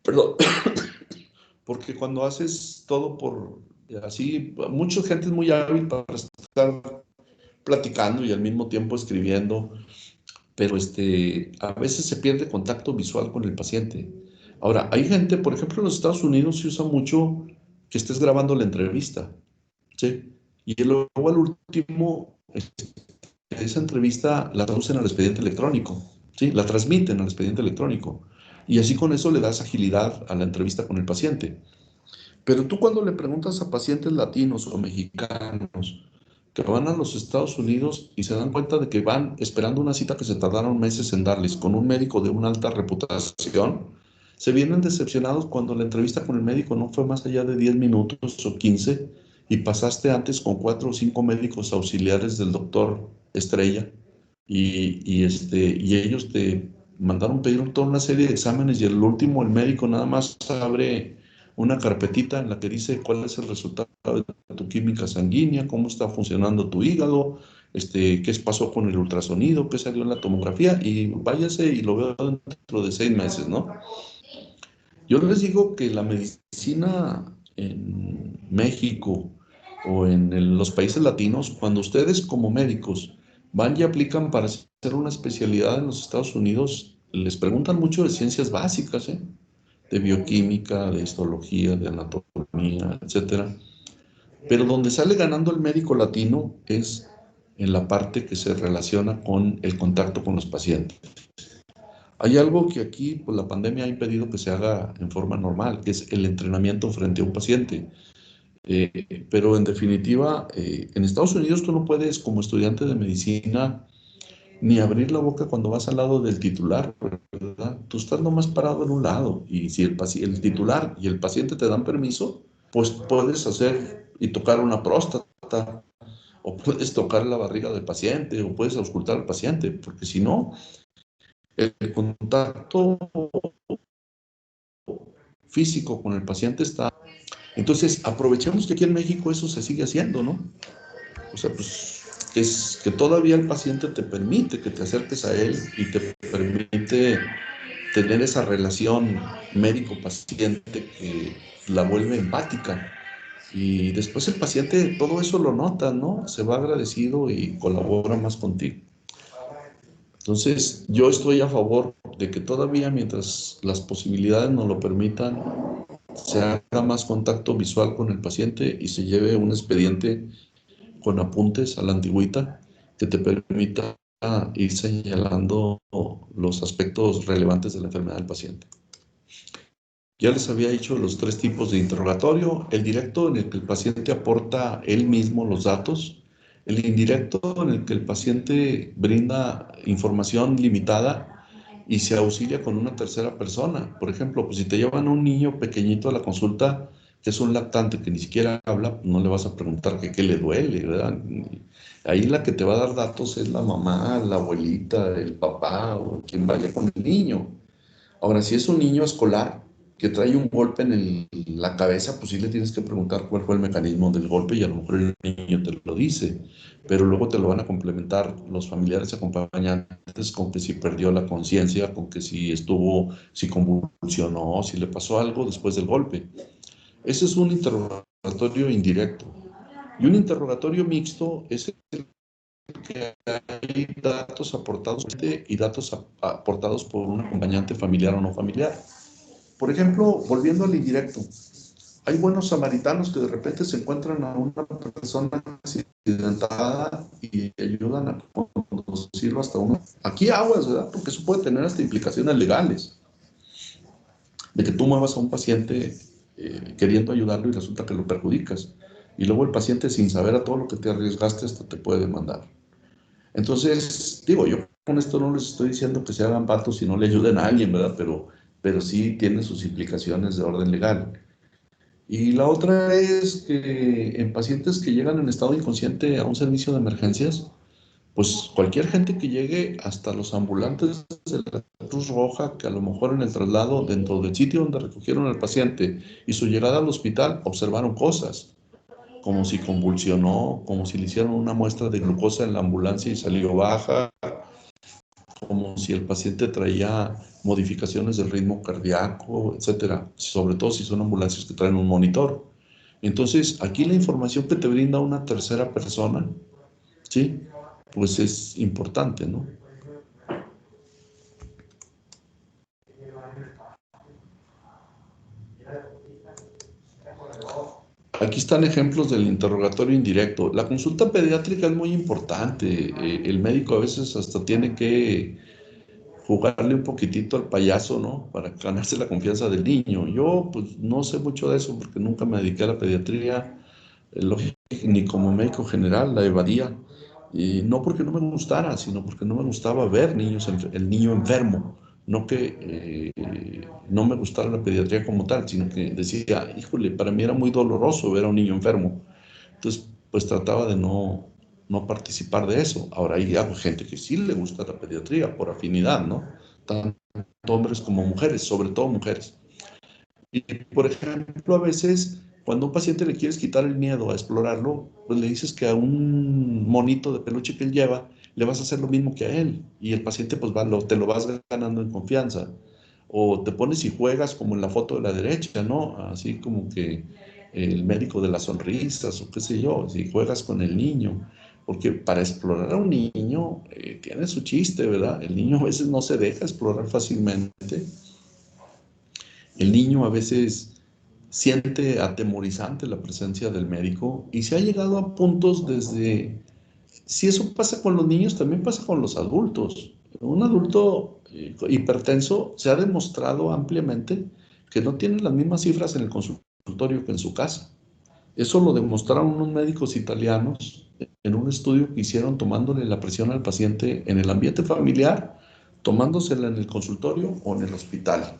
Perdón, porque cuando haces todo por así, mucha gente es muy hábil para estar platicando y al mismo tiempo escribiendo, pero a veces se pierde contacto visual con el paciente. Ahora, hay gente, por ejemplo, en los Estados Unidos se usa mucho que estés grabando la entrevista, ¿sí? Y luego al último, esa entrevista la traducen al expediente electrónico, ¿sí? La transmiten al expediente electrónico. Y así con eso le das agilidad a la entrevista con el paciente. Pero tú cuando le preguntas a pacientes latinos o mexicanos que van a los Estados Unidos y se dan cuenta de que van esperando una cita que se tardaron meses en darles con un médico de una alta reputación, se vienen decepcionados cuando la entrevista con el médico no fue más allá de 10 minutos o 15 y pasaste antes con 4 o 5 médicos auxiliares del doctor Estrella y ellos te mandaron pedir toda una serie de exámenes y el último, el médico nada más abre una carpetita en la que dice cuál es el resultado de tu química sanguínea, cómo está funcionando tu hígado, qué pasó con el ultrasonido, qué salió en la tomografía, y váyase y lo veo dentro de 6 meses, ¿no? Yo les digo que la medicina en México o en los países latinos, cuando ustedes como médicos van y aplican para hacer una especialidad en los Estados Unidos, les preguntan mucho de ciencias básicas, ¿eh? De bioquímica, de histología, de anatomía, etcétera. Pero donde sale ganando el médico latino es en la parte que se relaciona con el contacto con los pacientes. Hay algo que aquí, pues la pandemia ha impedido que se haga en forma normal, que es el entrenamiento frente a un paciente. Pero en definitiva, en Estados Unidos tú no puedes, como estudiante de medicina, ni abrir la boca cuando vas al lado del titular, ¿verdad? Tú estás nomás parado en un lado y si el titular y el paciente te dan permiso, pues puedes hacer y tocar una próstata o puedes tocar la barriga del paciente o puedes auscultar al paciente, porque si no, el contacto físico con el paciente está. Entonces, aprovechemos que aquí en México eso se sigue haciendo, ¿no? O sea, pues es que todavía el paciente te permite que te acerques a él y te permite tener esa relación médico-paciente que la vuelve empática. Y después el paciente todo eso lo nota, ¿no? Se va agradecido y colabora más contigo. Entonces, yo estoy a favor de que todavía, mientras las posibilidades nos lo permitan, se haga más contacto visual con el paciente y se lleve un expediente con apuntes a la antigüita que te permita ir señalando los aspectos relevantes de la enfermedad del paciente. Ya les había dicho los 3 tipos de interrogatorio: el directo, en el que el paciente aporta él mismo los datos; el indirecto, en el que el paciente brinda información limitada y se auxilia con una tercera persona. Por ejemplo, pues si te llevan a un niño pequeñito a la consulta, que es un lactante que ni siquiera habla, no le vas a preguntar qué le duele, ¿verdad? Ahí la que te va a dar datos es la mamá, la abuelita, el papá o quien vaya con el niño. Ahora, si es un niño escolar que trae un golpe en la cabeza, pues sí le tienes que preguntar cuál fue el mecanismo del golpe y a lo mejor el niño te lo dice, pero luego te lo van a complementar los familiares acompañantes con que si perdió la conciencia, con que si convulsionó, si le pasó algo después del golpe. Ese es un interrogatorio indirecto. Y un interrogatorio mixto es el que hay datos aportados y datos aportados por un acompañante familiar o no familiar. Por ejemplo, volviendo al indirecto, hay buenos samaritanos que de repente se encuentran a una persona accidentada y ayudan a conducirlo hasta uno. Aquí aguas, ¿verdad? Porque eso puede tener hasta implicaciones legales, de que tú muevas a un paciente queriendo ayudarlo y resulta que lo perjudicas. Y luego el paciente, sin saber a todo lo que te arriesgaste, hasta te puede demandar. Entonces, digo, yo con esto no les estoy diciendo que se hagan patos y no le ayuden a alguien, ¿verdad? Pero sí tiene sus implicaciones de orden legal. Y la otra es que en pacientes que llegan en estado inconsciente a un servicio de emergencias, pues cualquier gente que llegue, hasta los ambulantes de la Cruz Roja, que a lo mejor en el traslado dentro del sitio donde recogieron al paciente y su llegada al hospital observaron cosas, como si convulsionó, como si le hicieron una muestra de glucosa en la ambulancia y salió baja, como si el paciente traía modificaciones del ritmo cardíaco, etcétera, sobre todo si son ambulancias que traen un monitor. Entonces, aquí la información que te brinda una tercera persona, ¿sí? Pues es importante, ¿no? Aquí están ejemplos del interrogatorio indirecto. La consulta pediátrica es muy importante. El médico a veces hasta tiene que jugarle un poquitito al payaso, ¿no? Para ganarse la confianza del niño. Yo, pues, no sé mucho de eso porque nunca me dediqué a la pediatría, ni como médico general, la evadía. Y no porque no me gustara, sino porque no me gustaba ver niños, el niño enfermo. No que no me gustara la pediatría como tal, sino que decía, híjole, para mí era muy doloroso ver a un niño enfermo. Entonces, pues trataba de no participar de eso. Ahora hay gente que sí le gusta la pediatría por afinidad, ¿no? Tanto hombres como mujeres, sobre todo mujeres. Y, por ejemplo, a veces cuando a un paciente le quieres quitar el miedo a explorarlo, pues le dices que a un monito de peluche que él lleva, le vas a hacer lo mismo que a él. Y el paciente pues te lo vas ganando en confianza. O te pones y juegas como en la foto de la derecha, ¿no? Así como que el médico de las sonrisas o qué sé yo, si juegas con el niño. Porque para explorar a un niño tiene su chiste, ¿verdad? El niño a veces no se deja explorar fácilmente. El niño a veces siente atemorizante la presencia del médico y se ha llegado a puntos desde, si eso pasa con los niños, también pasa con los adultos. Un adulto hipertenso se ha demostrado ampliamente que no tiene las mismas cifras en el consultorio que en su casa. Eso lo demostraron unos médicos italianos en un estudio que hicieron tomándole la presión al paciente en el ambiente familiar, tomándosela en el consultorio o en el hospital.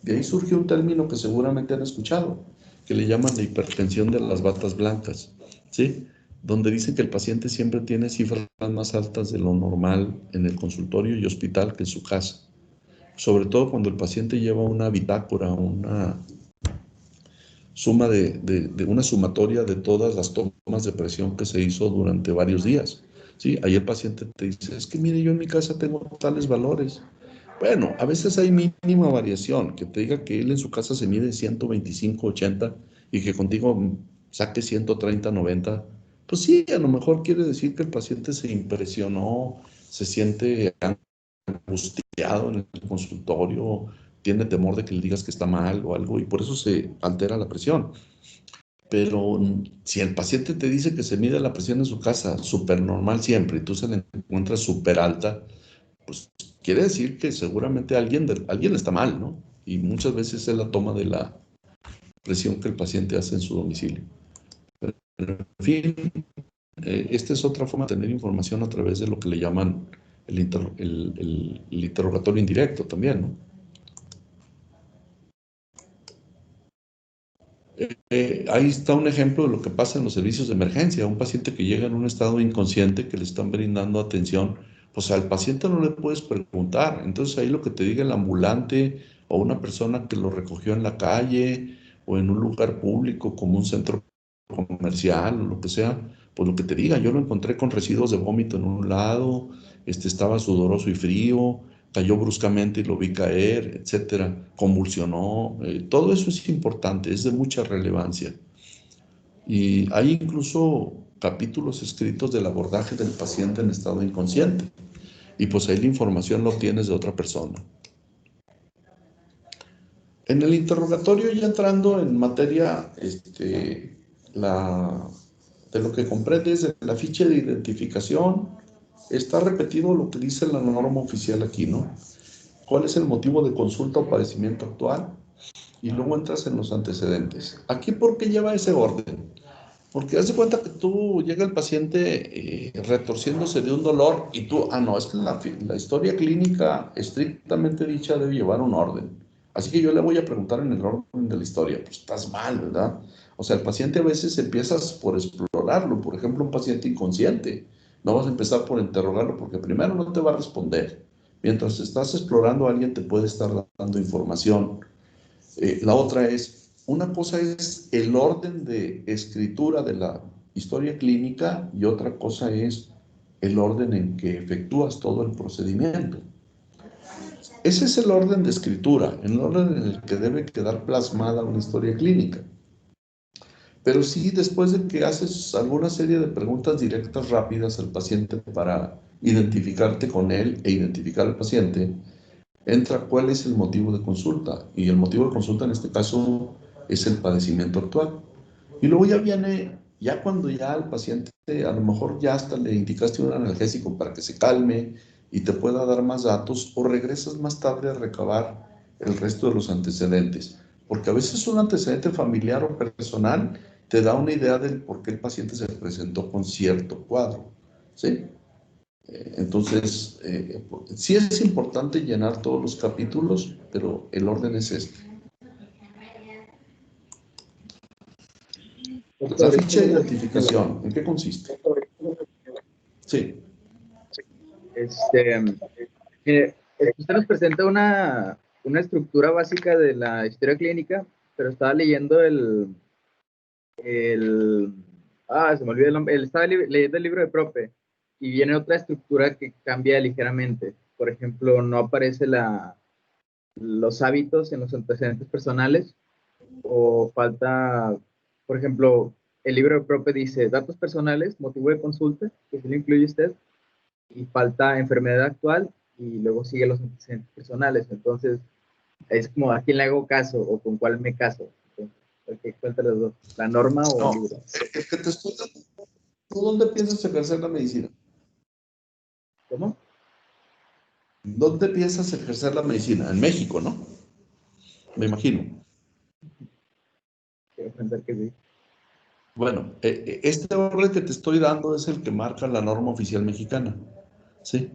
De ahí surgió un término que seguramente han escuchado, que le llaman la hipertensión de las batas blancas, ¿sí? Donde dicen que el paciente siempre tiene cifras más altas de lo normal en el consultorio y hospital que en su casa. Sobre todo cuando el paciente lleva una bitácora, una suma de una sumatoria de todas las tomas de presión que se hizo durante varios días. ¿Sí? Ahí el paciente te dice, es que mire, yo en mi casa tengo tales valores. Bueno, a veces hay mínima variación, que te diga que él en su casa se mide 125, 80 y que contigo saque 130, 90. Pues sí, a lo mejor quiere decir que el paciente se impresionó, se siente angustiado en el consultorio, tiene temor de que le digas que está mal o algo y por eso se altera la presión. Pero si el paciente te dice que se mide la presión en su casa súper normal siempre y tú se la encuentras súper alta, pues quiere decir que seguramente alguien está mal, ¿no? Y muchas veces es la toma de la presión que el paciente hace en su domicilio. Pero, en fin, esta es otra forma de tener información a través de lo que le llaman el interrogatorio indirecto también, ¿no? Ahí está un ejemplo de lo que pasa en los servicios de emergencia. Un paciente que llega en un estado inconsciente, que le están brindando atención, pues al paciente no le puedes preguntar. Entonces ahí lo que te diga el ambulante o una persona que lo recogió en la calle o en un lugar público como un centro comercial o lo que sea, pues lo que te diga, yo lo encontré con residuos de vómito en un lado, estaba sudoroso y frío, cayó bruscamente y lo vi caer, etcétera, convulsionó, todo eso es importante, es de mucha relevancia. Y hay incluso capítulos escritos del abordaje del paciente en estado inconsciente, y pues ahí la información lo obtienes de otra persona. En el interrogatorio, ya entrando en materia de lo que comprende es la ficha de identificación, está repetido lo que dice la norma oficial aquí, ¿no? ¿Cuál es el motivo de consulta o padecimiento actual? Y luego entras en los antecedentes. ¿Aquí por qué lleva ese orden? Porque haz de cuenta que tú llega el paciente retorciéndose de un dolor y tú, no, es que la historia clínica estrictamente dicha debe llevar un orden. Así que yo le voy a preguntar en el orden de la historia. Pues estás mal, ¿verdad? O sea, el paciente a veces empiezas por explorarlo. Por ejemplo, un paciente inconsciente. No vas a empezar por interrogarlo porque primero no te va a responder. Mientras estás explorando, alguien te puede estar dando información. La otra es, una cosa es el orden de escritura de la historia clínica y otra cosa es el orden en que efectúas todo el procedimiento. Ese es el orden de escritura, el orden en el que debe quedar plasmada una historia clínica. Pero sí, después de que haces alguna serie de preguntas directas rápidas al paciente para identificarte con él e identificar al paciente, entra cuál es el motivo de consulta. Y el motivo de consulta en este caso es el padecimiento actual. Y luego ya viene, ya cuando ya al paciente a lo mejor ya hasta le indicaste un analgésico para que se calme y te pueda dar más datos, o regresas más tarde a recabar el resto de los antecedentes. Porque a veces un antecedente familiar o personal te da una idea del por qué el paciente se presentó con cierto cuadro. ¿Sí? Entonces, sí es importante llenar todos los capítulos, pero el orden es este. La ficha de identificación, ¿en qué consiste? Sí. Mire, usted nos presenta una estructura básica de la historia clínica, pero estaba leyendo se me olvidó el nombre, leyendo el libro de Prope, y viene otra estructura que cambia ligeramente. Por ejemplo, no aparece los hábitos en los antecedentes personales, o falta, por ejemplo, el libro de Prope dice datos personales, motivo de consulta, que sí lo incluye usted, y falta enfermedad actual, y luego sigue los antecedentes personales. Entonces, es como a quién le hago caso o con cuál me caso. Entonces, cuenta los dos, la norma o No, el libro. es que te estoy dando. ¿Tú dónde piensas ejercer la medicina? ¿Cómo? ¿Dónde piensas ejercer la medicina? En México, ¿no? Me imagino. Quiero pensar que sí. Bueno, este orden que te estoy dando es el que marca la norma oficial mexicana. ¿Sí?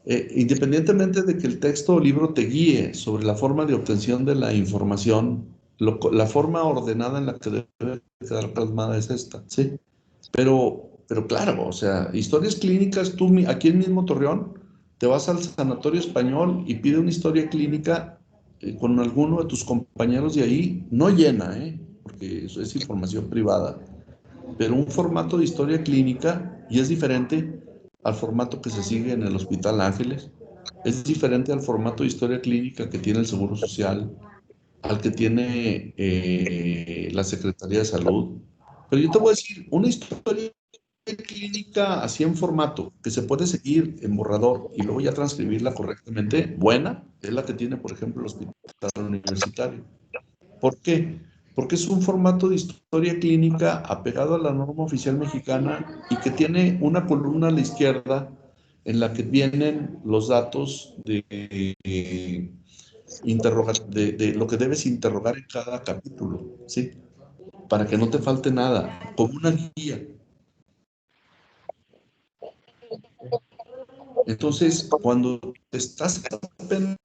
Independientemente de que el texto o libro te guíe sobre la forma de obtención de la información, la forma ordenada en la que debe quedar plasmada es esta, ¿sí? Pero claro, o sea, historias clínicas, tú aquí en mismo Torreón, te vas al Sanatorio Español y pide una historia clínica con alguno de tus compañeros de ahí, no llena, porque eso es información privada, pero un formato de historia clínica y es diferente al formato que se sigue en el Hospital Ángeles, es diferente al formato de historia clínica que tiene el Seguro Social, al que tiene la Secretaría de Salud. Pero yo te voy a decir, una historia clínica así en formato, que se puede seguir en borrador y luego ya transcribirla correctamente, buena, es la que tiene, por ejemplo, el Hospital Universitario. ¿Por qué? Porque es un formato de historia clínica apegado a la norma oficial mexicana y que tiene una columna a la izquierda en la que vienen los datos de lo que debes interrogar en cada capítulo, ¿sí? Para que no te falte nada, como una guía. Entonces, cuando te estás apenas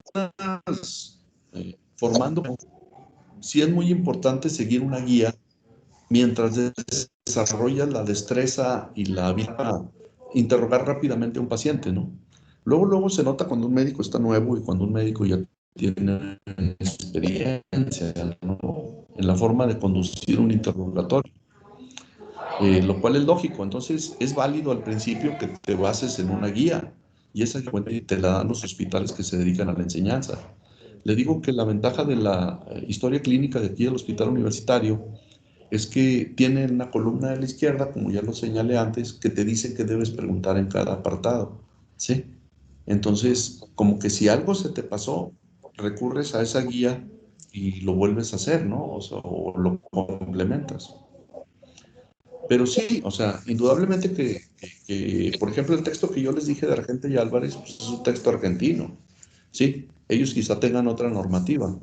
formando, sí es muy importante seguir una guía mientras desarrollas la destreza y la habilidad para interrogar rápidamente a un paciente, ¿no? Luego se nota cuando un médico está nuevo y cuando un médico ya tiene experiencia, ¿no? En la forma de conducir un interrogatorio, lo cual es lógico. Entonces, es válido al principio que te bases en una guía y esa guía te la dan los hospitales que se dedican a la enseñanza. Le digo que la ventaja de la historia clínica de aquí del hospital universitario es que tiene una columna de la izquierda, como ya lo señalé antes, que te dice qué debes preguntar en cada apartado, ¿sí? Entonces, como que si algo se te pasó, recurres a esa guía y lo vuelves a hacer, ¿no? O sea, o lo complementas. Pero sí, o sea, indudablemente por ejemplo, el texto que yo les dije de Argente y Álvarez, pues es un texto argentino, ¿sí? Ellos quizá tengan otra normativa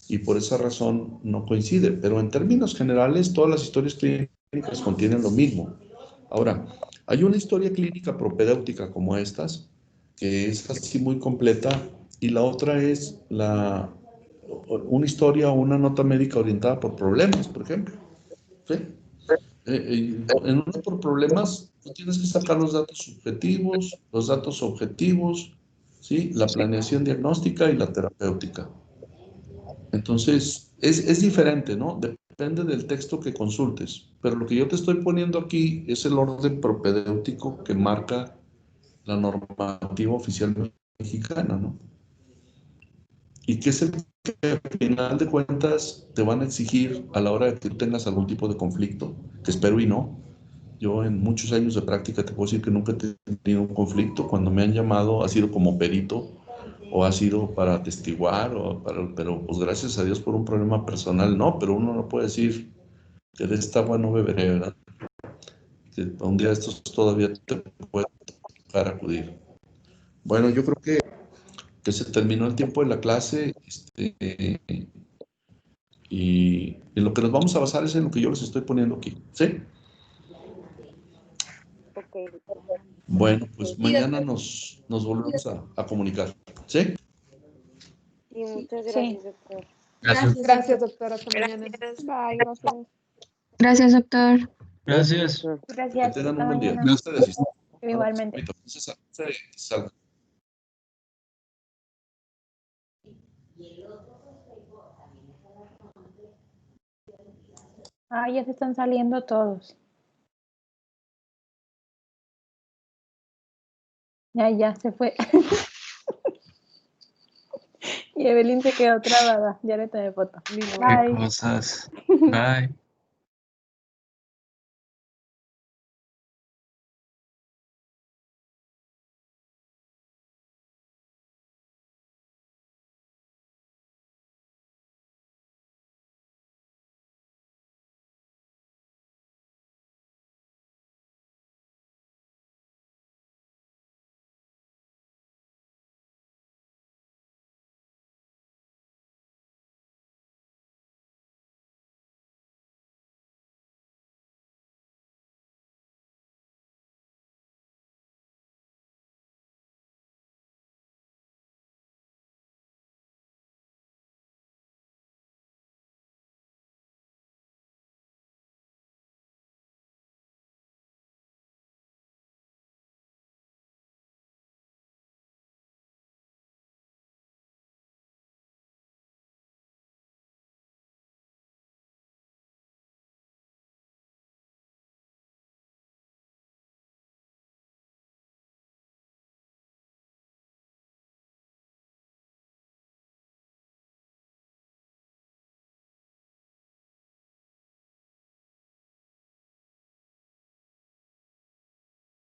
y por esa razón no coincide, pero en términos generales todas las historias clínicas contienen lo mismo. Ahora, hay una historia clínica propedéutica como estas, que es así muy completa, y la otra es una historia o una nota médica orientada por problemas, por ejemplo, ¿sí? En unos por problemas, tú tienes que sacar los datos subjetivos, los datos objetivos, ¿sí? La planeación diagnóstica y la terapéutica. Entonces, es diferente, ¿no? Depende del texto que consultes. Pero lo que yo te estoy poniendo aquí es el orden propedéutico que marca la normativa oficial mexicana, ¿no? Y que es el que al final de cuentas te van a exigir a la hora de que tengas algún tipo de conflicto, que espero y no. Yo en muchos años de práctica te puedo decir que nunca he tenido un conflicto. Cuando me han llamado ha sido como perito o ha sido para atestiguar, pero pues gracias a Dios por un problema personal, no, pero uno no puede decir que de esta agua no beberé, ¿verdad? Que un día de estos todavía te puede tocar acudir. Bueno, yo creo que se terminó el tiempo de la clase y en lo que nos vamos a basar es en lo que yo les estoy poniendo aquí, ¿sí? Ok. Bueno, pues Sí, mañana doctor. nos volvemos a comunicar, ¿sí? Sí, muchas Sí. gracias, doctor. Gracias, doctor. Hasta mañana. Gracias. Bye, gracias. Gracias, doctor. Gracias. Doctor. Que Gracias. tengan Hasta un buen día. mañana. Ustedes, Igualmente. Entonces, salgan. Ah, ya se están saliendo todos. Ya se fue. Y Evelyn se quedó trabada. Ya le tomé foto. Ni modo. Bye. Cosas. Bye.